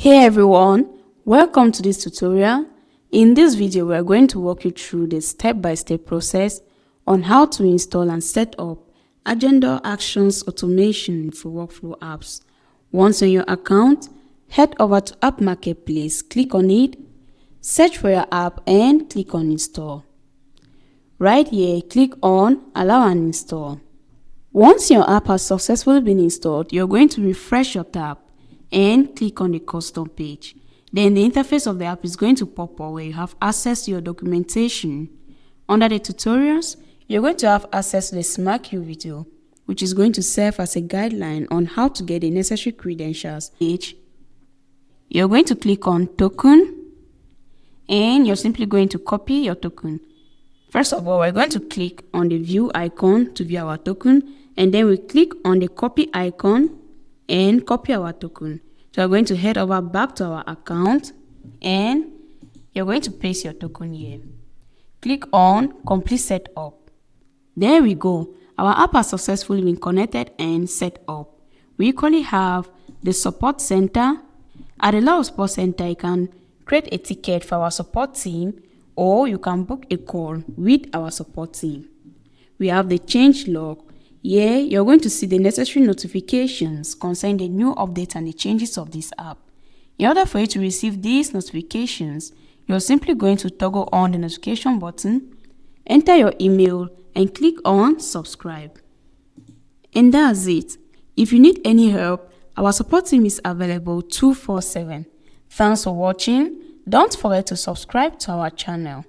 Hey everyone, welcome to this tutorial. In this video, we are going to walk you through the step-by-step process on how to install and set up Agendor Action Automation for workflow apps. Once on your account, head over to App Marketplace, click on it, search for your app and click on Install. Right here, click on Allow and Install. Once your app has successfully been installed, you're going to refresh your tab and click on the custom page. Then the interface of the app is going to pop up where you have access to your documentation. Under the tutorials, you're going to have access to the Smart Queue video, which is going to serve as a guideline on how to get the necessary credentials. You're going to click on token and you're simply going to copy your token. First of all, we're going to click on the view icon to view our token, and then we click on the copy icon and copy our token. So we're going to head over back to our account and you're going to paste your token here. Click on complete setup. There we go. Our app has successfully been connected and set up. We equally have the support center. At the HighLevel support center, you can create a ticket for our support team, or you can book a call with our support team. We have the change log. Here, you're going to see the necessary notifications concerning the new updates and the changes of this app. In order for you to receive these notifications, you're simply going to toggle on the notification button, enter your email, and click on subscribe. And that's it. If you need any help, our support team is available 24/7. Thanks for watching. Don't forget to subscribe to our channel.